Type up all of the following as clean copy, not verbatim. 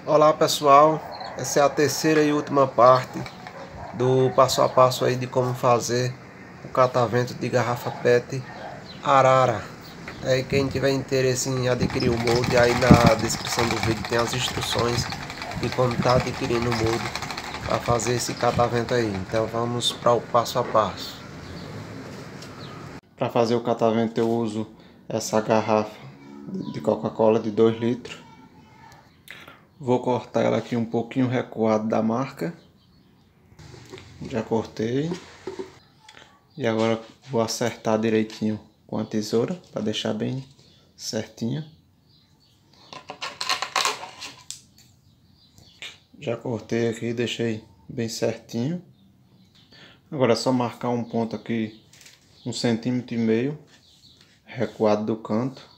Olá pessoal, essa é a terceira e última parte do passo a passo aí de como fazer o catavento de garrafa PET Arara. Aí quem tiver interesse em adquirir o molde, aí na descrição do vídeo tem as instruções de como tá adquirindo o molde para fazer esse catavento aí. Então vamos para o passo a passo. Para fazer o catavento eu uso essa garrafa de Coca-Cola de 2 litros. Vou cortar ela aqui um pouquinho recuado da marca. Já cortei. E agora vou acertar direitinho com a tesoura para deixar bem certinho. Já cortei aqui, deixei bem certinho. Agora é só marcar um ponto aqui 1,5 cm recuado do canto.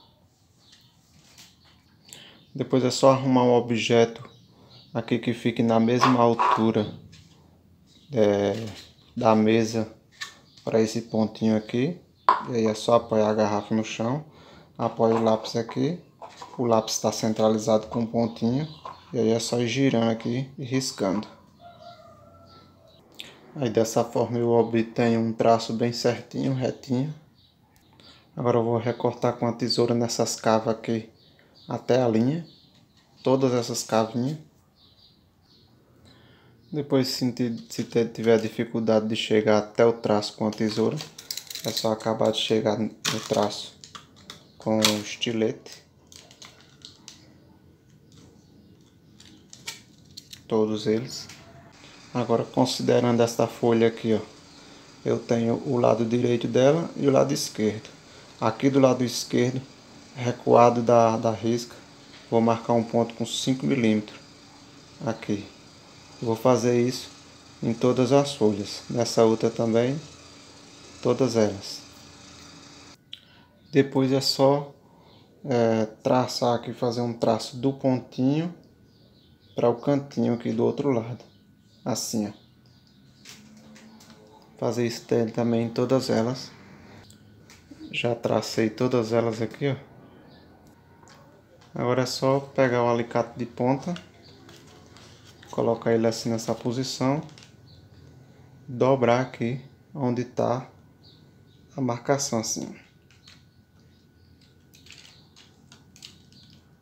Depois é só arrumar um objeto aqui que fique na mesma altura da mesa para esse pontinho aqui. E aí é só apoiar a garrafa no chão, apoia o lápis aqui, o lápis está centralizado com um pontinho, e aí é só ir girando aqui e riscando. Aí dessa forma eu obtenho um traço bem certinho, retinho. Agora eu vou recortar com a tesoura nessas cavas aqui até a linha, todas essas cavinhas. Depois, se tiver dificuldade de chegar até o traço com a tesoura, é só acabar de chegar no traço com o estilete. Todos eles. Agora, considerando esta folha aqui, ó, eu tenho o lado direito dela e o lado esquerdo. Aqui do lado esquerdo, recuado da risca, vou marcar um ponto com 5 mm aqui. Vou fazer isso em todas as folhas, nessa outra também, todas elas. Depois é só traçar aqui, fazer um traço do pontinho para o cantinho aqui do outro lado, assim, ó. Fazer isso também em todas elas. Já tracei todas elas aqui, ó. Agora é só pegar o alicate de ponta, colocar ele assim nessa posição, dobrar aqui onde está a marcação, assim,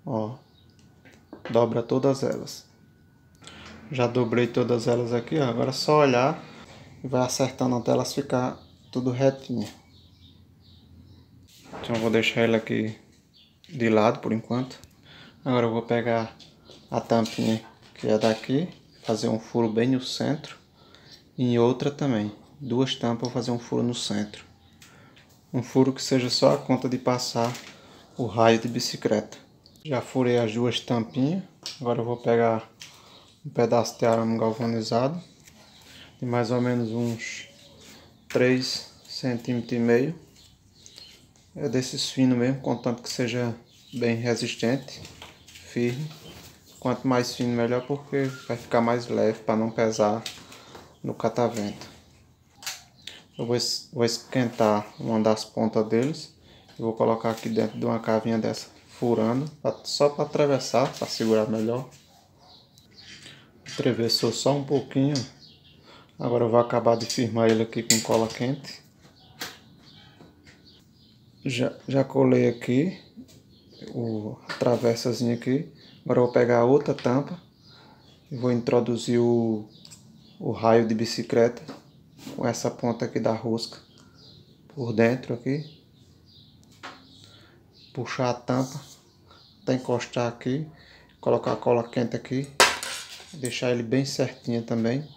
ó. Dobra todas elas. Já dobrei todas elas aqui, ó. Agora é só olhar e vai acertando até elas ficar tudo retinho. Então eu vou deixar ele aqui de lado por enquanto. Agora eu vou pegar a tampinha que é daqui, fazer um furo bem no centro. E em outra também, duas tampas, vou fazer um furo no centro. Um furo que seja só a conta de passar o raio de bicicleta. Já furei as duas tampinhas. Agora eu vou pegar um pedaço de arame galvanizado de mais ou menos uns 3,5 cm. É desses finos mesmo, contanto que seja bem resistente, firme. Quanto mais fino melhor, porque vai ficar mais leve para não pesar no catavento. Eu vou esquentar uma das pontas deles e vou colocar aqui dentro de uma cavinha dessa, furando, só para atravessar, para segurar melhor. Atravessou só um pouquinho. Agora eu vou acabar de firmar ele aqui com cola quente. Já colei aqui a travessazinha aqui. Agora eu vou pegar a outra tampa e vou introduzir o raio de bicicleta com essa ponta aqui da rosca por dentro aqui. Puxar a tampa até encostar aqui, colocar a cola quente aqui, deixar ele bem certinho também.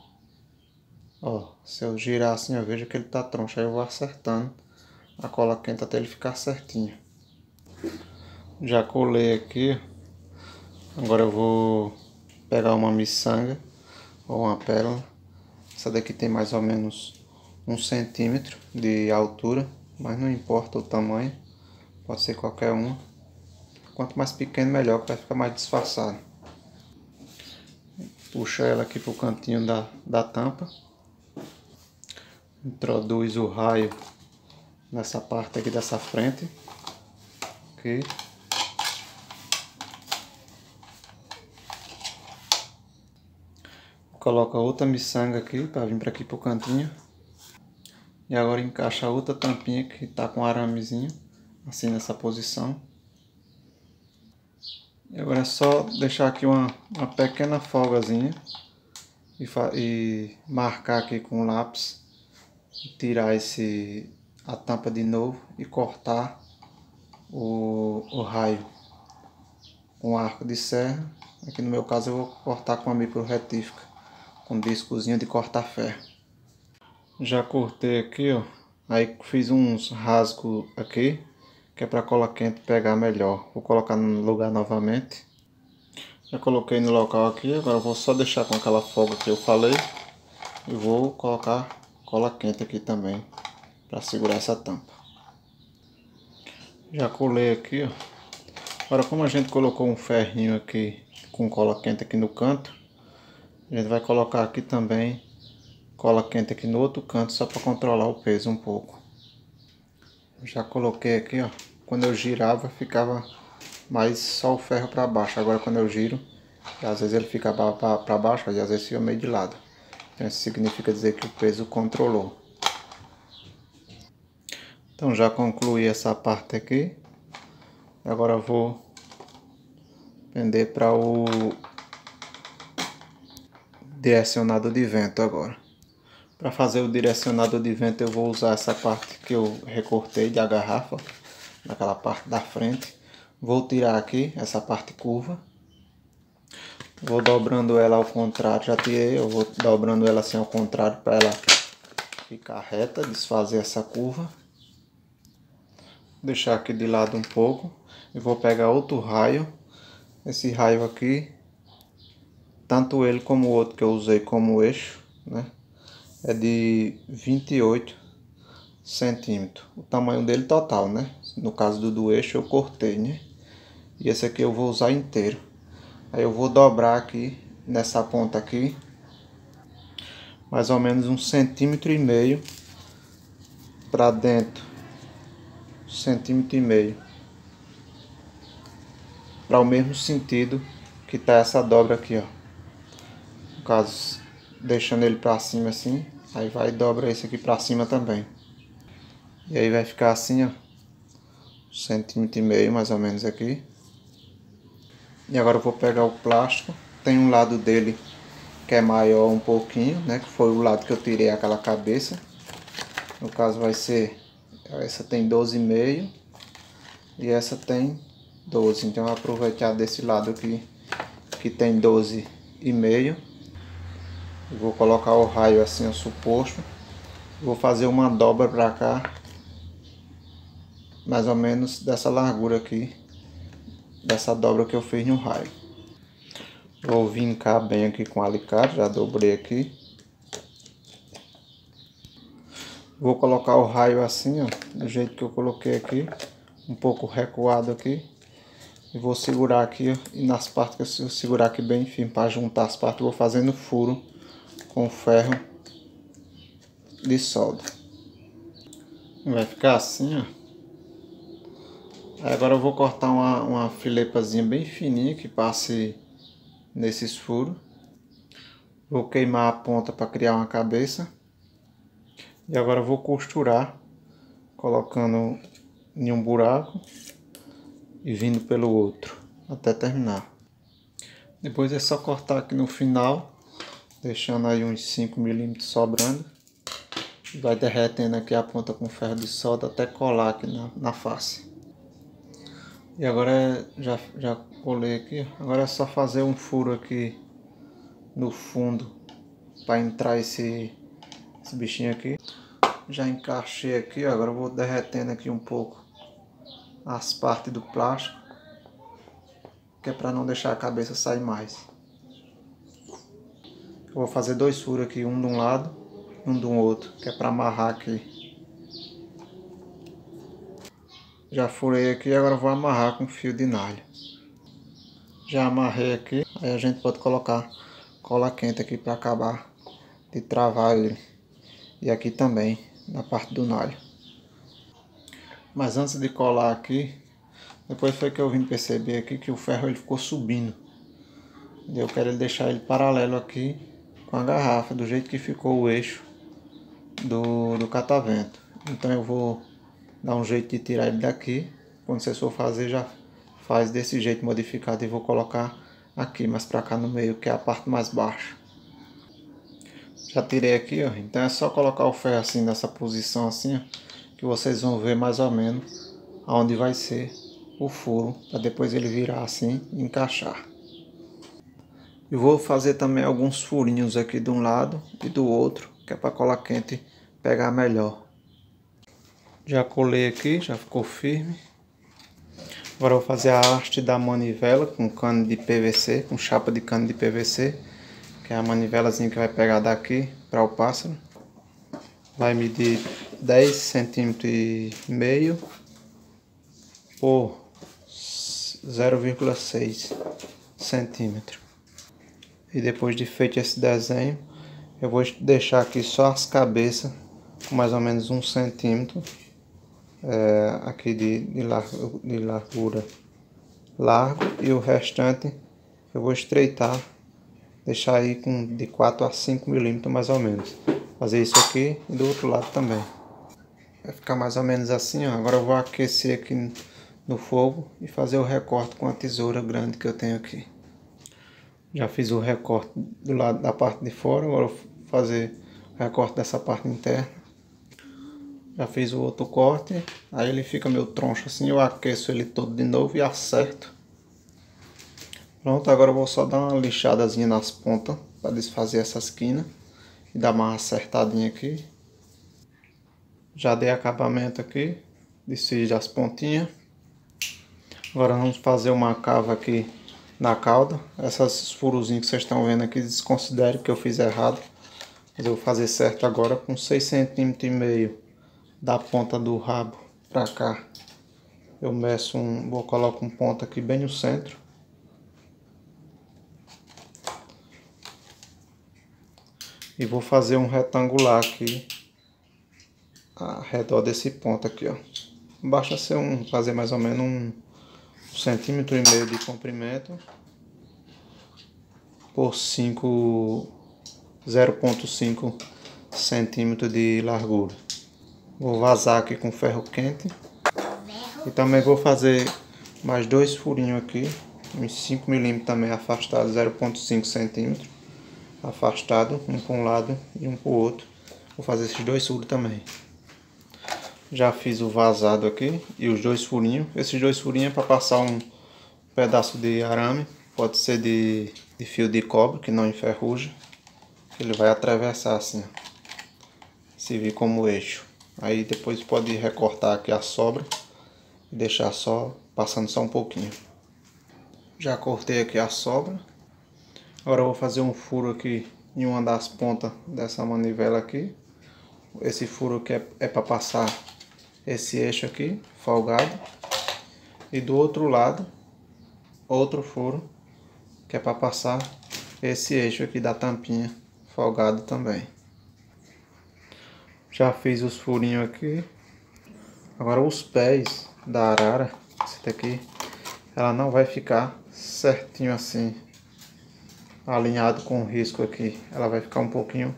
Ó, se eu girar assim eu vejo que ele tá troncho, aí eu vou acertando a cola quente até ele ficar certinho. Já colei aqui. Agora eu vou pegar uma miçanga ou uma pérola. Essa daqui tem mais ou menos 1 centímetro de altura, mas não importa o tamanho, pode ser qualquer uma. Quanto mais pequeno melhor, para ficar mais disfarçado. Puxa ela aqui pro cantinho da tampa. Introduz o raio nessa parte aqui dessa frente. Aqui. coloca outra miçanga aqui para vir para aqui pro cantinho. E agora encaixa a outra tampinha que tá com aramezinho, assim nessa posição. E agora é só deixar aqui uma pequena folgazinha e marcar aqui com o lápis, tirar a tampa de novo e cortar o raio com arco de serra. Aqui no meu caso eu vou cortar com a micro retífica, com discozinho de cortar ferro. Já cortei aqui, ó, aí fiz uns rasgos aqui, que é para cola quente pegar melhor. Vou colocar no lugar novamente. Já coloquei no local aqui, agora eu vou só deixar com aquela folga que eu falei. E vou colocar cola quente aqui também, para segurar essa tampa. Já colei aqui, ó. Agora, como a gente colocou um ferrinho aqui com cola quente aqui no canto, a gente vai colocar aqui também cola quente aqui no outro canto, só para controlar o peso um pouco. Já coloquei aqui, ó. Quando eu girava ficava mais só o ferro para baixo. Agora quando eu giro, às vezes ele fica para baixo e às vezes fica meio de lado. Então isso significa dizer que o peso controlou. Então já concluí essa parte aqui. Agora eu vou pender para o direcionado de vento agora. Para fazer o direcionado de vento eu vou usar essa parte que eu recortei da garrafa, naquela parte da frente. Vou tirar aqui essa parte curva. Vou dobrando ela ao contrário, já tirei, eu vou dobrando ela assim ao contrário para ela ficar reta, desfazer essa curva. Vou deixar aqui de lado um pouco e vou pegar outro raio. Esse raio aqui, tanto ele como o outro que eu usei como eixo, né? É de 28 centímetros. O tamanho dele total, né? No caso do eixo eu cortei, né? E esse aqui eu vou usar inteiro. Aí eu vou dobrar aqui, nessa ponta aqui, mais ou menos 1,5 cm para dentro. 1,5 cm. Para o mesmo sentido que tá essa dobra aqui, ó. No caso, deixando ele para cima assim, aí vai e dobra esse aqui para cima também. E aí vai ficar assim, ó, 1,5 cm mais ou menos aqui. E agora eu vou pegar o plástico. Tem um lado dele que é maior um pouquinho, né? Que foi o lado que eu tirei aquela cabeça. No caso vai ser, essa tem 12,5 e essa tem 12. Então eu vou aproveitar desse lado aqui que tem 12,5. Vou colocar o raio assim ao suposto. Vou fazer uma dobra para cá, mais ou menos dessa largura aqui, dessa dobra que eu fiz no raio. Vou vincar bem aqui com o alicate, já dobrei aqui. Vou colocar o raio assim, ó, do jeito que eu coloquei aqui, um pouco recuado aqui. E vou segurar aqui, ó, e nas partes que eu segurar aqui bem firme para juntar as partes, eu vou fazendo furo com ferro de solda. Vai ficar assim, ó. Aí agora eu vou cortar uma filepazinha bem fininha que passe nesses furos. Vou queimar a ponta para criar uma cabeça. E agora eu vou costurar, colocando em um buraco e vindo pelo outro, até terminar. Depois é só cortar aqui no final, deixando aí uns 5 mm sobrando. Vai derretendo aqui a ponta com ferro de solda até colar aqui na face. E agora já colei aqui, agora é só fazer um furo aqui no fundo para entrar esse bichinho aqui. Já encaixei aqui, agora eu vou derretendo aqui um pouco as partes do plástico, que é para não deixar a cabeça sair mais. Eu vou fazer 2 furos aqui, um de um lado e um do outro, que é para amarrar aqui. Já furei aqui, agora eu vou amarrar com fio de nalha. Já amarrei aqui, aí a gente pode colocar cola quente aqui para acabar de travar ele. E aqui também, na parte do nalho. Mas antes de colar aqui, depois foi que eu vim perceber aqui que o ferro ele ficou subindo. Eu quero deixar ele paralelo aqui com a garrafa, do jeito que ficou o eixo do catavento. Então eu vou dar um jeito de tirar ele daqui. Quando você for fazer, já faz desse jeito modificado, e vou colocar aqui mais pra cá no meio, que é a parte mais baixa. Já tirei aqui, ó. Então é só colocar o ferro assim nessa posição assim, ó, que vocês vão ver mais ou menos aonde vai ser o furo, para depois ele virar assim e encaixar. Eu vou fazer também alguns furinhos aqui de um lado e do outro, que é para a cola quente pegar melhor. Já colei aqui, já ficou firme. Agora eu vou fazer a haste da manivela com cano de PVC, com chapa de cano de PVC, que é a manivelazinha que vai pegar daqui para o pássaro. Vai medir 10,5 cm por 0,6 cm. E depois de feito esse desenho, eu vou deixar aqui só as cabeças com mais ou menos 1 centímetro aqui de largura largo, e o restante eu vou estreitar, deixar aí de 4 a 5 milímetros mais ou menos. Fazer isso aqui e do outro lado também. Vai ficar mais ou menos assim, ó. Agora eu vou aquecer aqui no fogo e fazer o recorte com a tesoura grande que eu tenho aqui. Já fiz o recorte do lado da parte de fora, agora eu vou fazer o recorte dessa parte interna. Já fiz o outro corte, aí ele fica meio troncho assim, eu aqueço ele todo de novo e acerto. Pronto, agora eu vou só dar uma lixadazinha nas pontas para desfazer essa esquina e dar uma acertadinha aqui. Já dei acabamento aqui, desfiz as pontinhas. Agora vamos fazer uma cava aqui na cauda. Essas furozinhos que vocês estão vendo aqui, desconsiderem que eu fiz errado. Mas eu vou fazer certo agora com 6,5 cm da ponta do rabo pra cá. Eu meço vou colocar um ponto aqui bem no centro. E vou fazer um retangular aqui ao redor desse ponto aqui, ó. Basta ser fazer mais ou menos 1,5 centímetro de comprimento por 0,5 centímetros de largura. Vou vazar aqui com ferro quente. E também vou fazer mais 2 furinhos aqui, uns 5 milímetros também afastado, 0,5 centímetros afastado, um para um lado e um para o outro. Vou fazer esses 2 furos também. Já fiz o vazado aqui e os 2 furinhos. Esses 2 furinhos é para passar um pedaço de arame, pode ser de fio de cobre que não enferruja. Ele vai atravessar assim, servir como eixo. Aí depois pode recortar aqui a sobra e deixar só passando só um pouquinho. Já cortei aqui a sobra. Agora eu vou fazer um furo aqui em uma das pontas dessa manivela aqui. Esse furo aqui é para passar esse eixo aqui, folgado. E do outro lado, outro furo, que é para passar esse eixo aqui da tampinha, folgado também. Já fiz os furinhos aqui. Agora os pés da arara, esse daqui, ela não vai ficar certinho assim, alinhado com o risco aqui. Ela vai ficar um pouquinho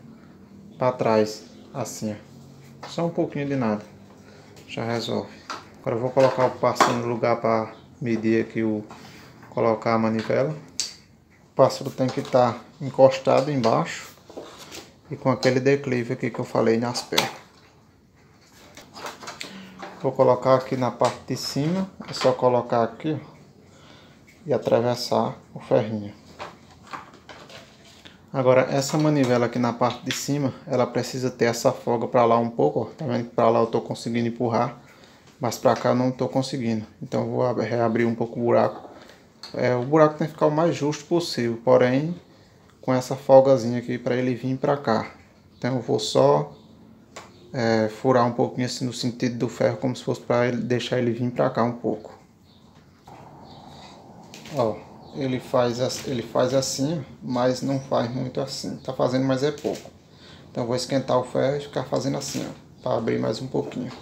para trás, assim, ó. Só um pouquinho de nada, já resolve. Agora eu vou colocar o pássaro no lugar para medir aqui, colocar a manivela. O pássaro tem que estar encostado embaixo e com aquele declive aqui que eu falei nas pernas. Vou colocar aqui na parte de cima, é só colocar aqui, ó, e atravessar o ferrinho. Agora essa manivela aqui na parte de cima, ela precisa ter essa folga para lá um pouco, ó. Tá vendo que para lá eu tô conseguindo empurrar, mas para cá eu não tô conseguindo. Então eu vou reabrir um pouco o buraco. O buraco tem que ficar o mais justo possível, porém com essa folgazinha aqui para ele vir para cá. Então eu vou só furar um pouquinho assim no sentido do ferro, como se fosse para deixar ele vir para cá um pouco. Ó, ele faz assim, mas não faz muito assim. Tá fazendo, mas é pouco. Então eu vou esquentar o ferro e ficar fazendo assim, ó, para abrir mais um pouquinho.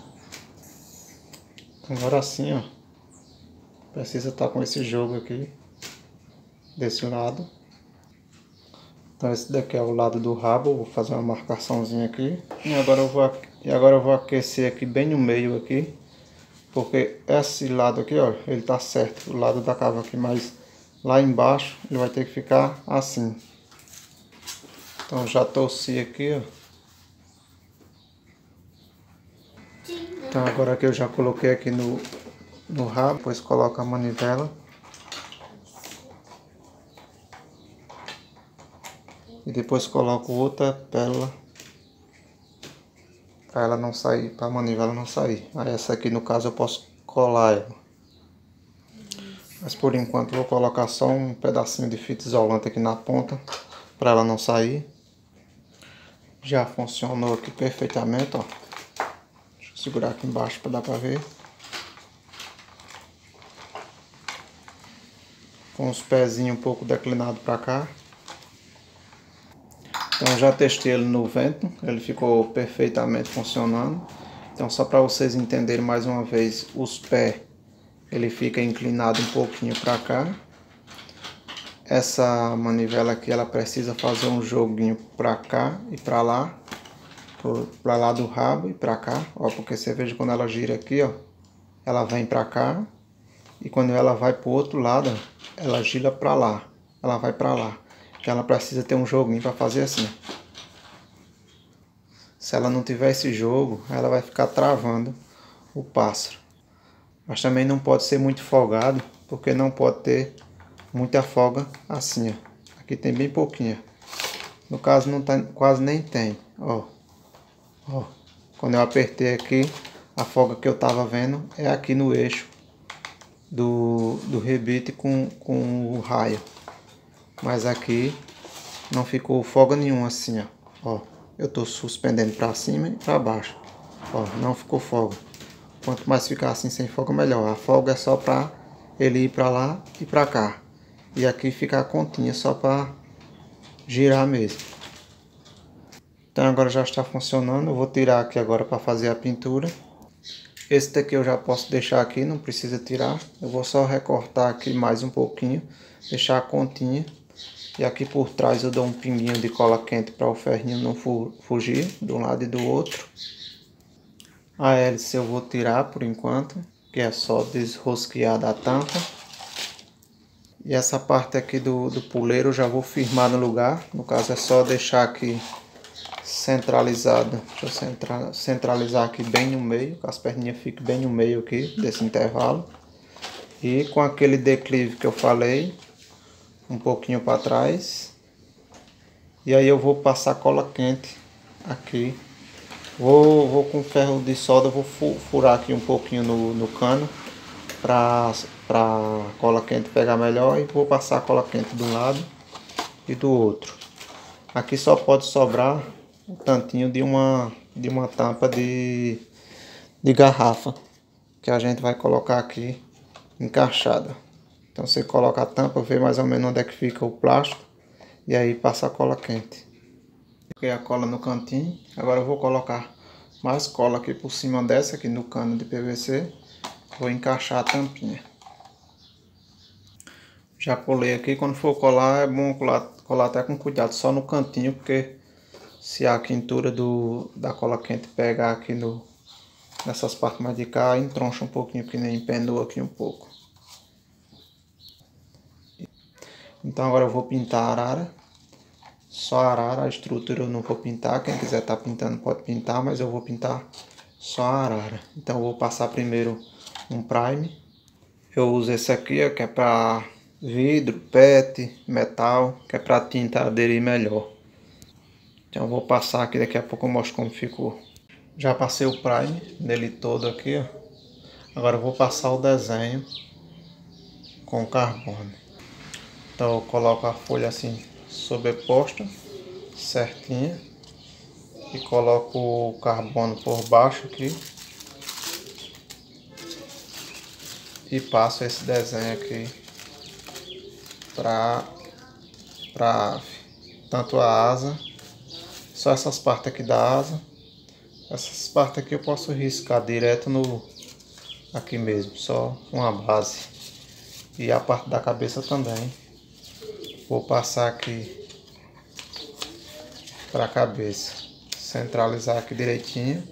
Agora assim, ó, precisa estar com esse jogo aqui desse lado. Então esse daqui é o lado do rabo, vou fazer uma marcaçãozinha aqui. E agora eu vou aquecer aqui bem no meio aqui. Porque esse lado aqui, ó, ele tá certo, o lado da cava aqui, mas lá embaixo ele vai ter que ficar assim. Então já torci aqui, ó. Então agora que eu já coloquei aqui no rabo, depois coloco a manivela. E depois coloco outra pérola para ela não sair, para a manivela não sair. Aí essa aqui no caso eu posso colar ela. Mas por enquanto eu vou colocar só um pedacinho de fita isolante aqui na ponta para ela não sair. Já funcionou aqui perfeitamente, ó. Deixa eu segurar aqui embaixo para dar para ver. Com os pezinhos um pouco declinados para cá. Então já testei ele no vento, ele ficou perfeitamente funcionando. Então só para vocês entenderem mais uma vez, os pés, ele fica inclinado um pouquinho para cá. Essa manivela aqui, ela precisa fazer um joguinho para cá e para lá do rabo e para cá, ó, porque você veja quando ela gira aqui, ó, ela vem para cá e quando ela vai para o outro lado, ela gira para lá, ela vai para lá. Então ela precisa ter um joguinho para fazer assim. Se ela não tiver esse jogo, ela vai ficar travando o pássaro. Mas também não pode ser muito folgado, porque não pode ter muita folga assim, ó. Aqui tem bem pouquinha. No caso não tá, quase nem tem, ó. Ó. Quando eu apertei aqui, a folga que eu tava vendo é aqui no eixo do rebite com o raio. Mas aqui não ficou folga nenhuma assim, ó. Eu tô suspendendo para cima e para baixo. Ó, não ficou folga. Quanto mais ficar assim sem folga, melhor. A folga é só para ele ir para lá e para cá. E aqui fica a continha só para girar mesmo. Então agora já está funcionando. Eu vou tirar aqui agora para fazer a pintura. Esse daqui eu já posso deixar aqui, não precisa tirar. Eu vou só recortar aqui mais um pouquinho, deixar a continha. E aqui por trás eu dou um pinguinho de cola quente para o ferrinho não fugir de um lado e do outro. A hélice eu vou tirar por enquanto, que é só desrosquear da tampa. E essa parte aqui do puleiro eu já vou firmar no lugar. No caso é só deixar aqui centralizado. Deixa eu centralizar aqui bem no meio, que as perninhas fiquem bem no meio aqui desse intervalo. E com aquele declive que eu falei, um pouquinho para trás. E aí eu vou passar cola quente aqui. Vou com ferro de solda, vou furar aqui um pouquinho no cano para cola quente pegar melhor, e vou passar cola quente de um lado e do outro. Aqui só pode sobrar um tantinho de uma tampa de garrafa que a gente vai colocar aqui encaixada. Então você coloca a tampa, vê mais ou menos onde é que fica o plástico e aí passa a cola quente. Coloquei a cola no cantinho, agora eu vou colocar mais cola aqui por cima dessa aqui no cano de PVC. Vou encaixar a tampinha. Já colei aqui, quando for colar é bom colar até com cuidado, só no cantinho, porque se a quentura da cola quente pegar aqui nessas partes mais de cá, entroncha um pouquinho, que nem empenou aqui um pouco. Então agora eu vou pintar a arara. Só a arara, a estrutura eu não vou pintar. Quem quiser estar pintando pode pintar, mas eu vou pintar só a arara. Então eu vou passar primeiro um prime. Eu uso esse aqui, ó, que é para vidro, PET, metal, que é para tinta aderir melhor. Então eu vou passar aqui, daqui a pouco eu mostro como ficou. Já passei o prime nele todo aqui, ó. Agora eu vou passar o desenho com carbono. Então eu coloco a folha assim sobreposta, certinha, e coloco o carbono por baixo aqui e passo esse desenho aqui para a ave, tanto a asa, só essas partes aqui da asa, essas partes aqui eu posso riscar direto aqui mesmo, só uma base, e a parte da cabeça também. Vou passar aqui para a cabeça. Centralizar aqui direitinho.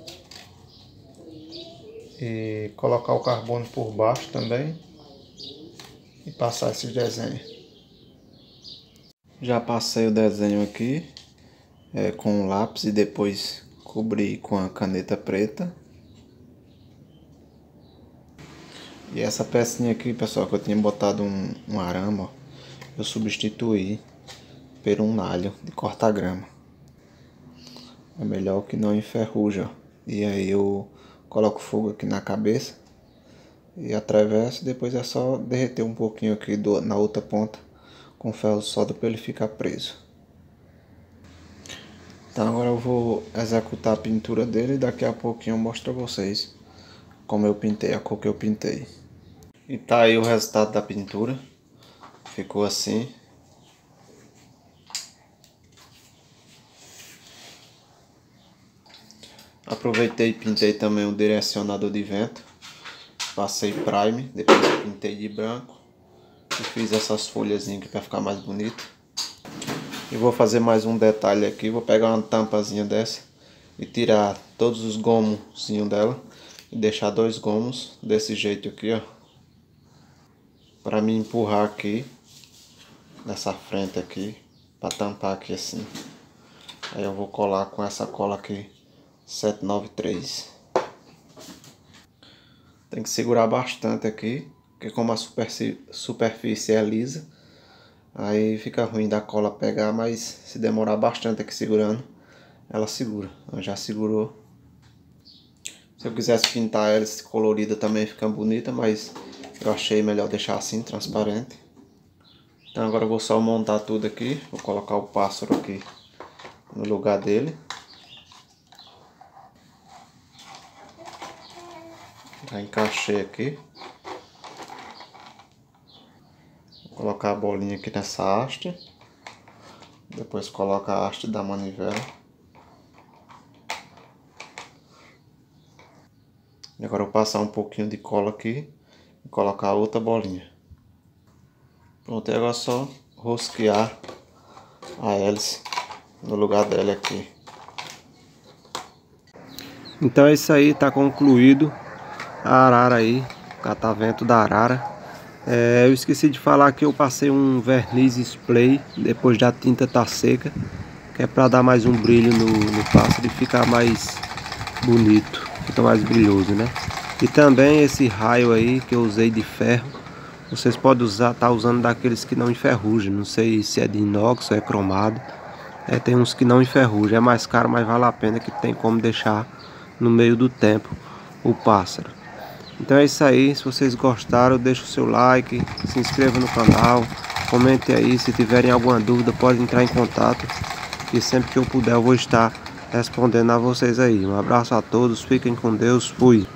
E colocar o carbono por baixo também. E passar esse desenho. Já passei o desenho aqui com o lápis e depois cobri com a caneta preta. E essa pecinha aqui, pessoal, que eu tinha botado um arame, ó, eu substituí por um nalho de corta-grama. É melhor que não enferruja. E aí eu coloco fogo aqui na cabeça e atravesso. Depois é só derreter um pouquinho aqui na outra ponta com ferro solda para ele ficar preso. Então agora eu vou executar a pintura dele e daqui a pouquinho eu mostro pra vocês como eu pintei, a cor que eu pintei. E tá aí o resultado da pintura. Ficou assim. Aproveitei e pintei também o direcionador de vento. Passei prime, depois pintei de branco. E fiz essas folhazinhas aqui para ficar mais bonito. E vou fazer mais um detalhe aqui. Vou pegar uma tampazinha dessa e tirar todos os gomozinhos dela. E deixar 2 gomos desse jeito aqui, ó. Para me empurrar aqui. Nessa frente aqui. Para tampar aqui assim. Aí eu vou colar com essa cola aqui. 793. Tem que segurar bastante aqui. Porque como a superfície é lisa. Aí fica ruim da cola pegar. Mas se demorar bastante aqui segurando. Ela segura. Ela já segurou. Se eu quisesse pintar ela colorida também fica bonita, mas eu achei melhor deixar assim, transparente. Então agora eu vou só montar tudo aqui. Vou colocar o pássaro aqui no lugar dele. Já encaixei aqui. Vou colocar a bolinha aqui nessa haste. Depois coloca a haste da manivela. E agora eu vou passar um pouquinho de cola aqui e colocar outra bolinha. Pronto, e agora é só rosquear a hélice no lugar dela aqui. Então é isso aí, tá concluído a arara aí, o catavento da arara. Eu esqueci de falar que eu passei um verniz spray depois da tinta tá seca, que é para dar mais um brilho no pássaro e ficar mais bonito. Fica mais brilhoso, né? E também esse raio aí que eu usei de ferro, vocês podem tá usando daqueles que não enferrujam. Não sei se é de inox ou é cromado. Tem uns que não enferrujam, é mais caro, mas vale a pena, que tem como deixar no meio do tempo o pássaro. Então é isso aí, se vocês gostaram, deixa o seu like, se inscreva no canal, comente aí, se tiverem alguma dúvida pode entrar em contato, e sempre que eu puder eu vou estar respondendo a vocês aí. Um abraço a todos, fiquem com Deus, fui!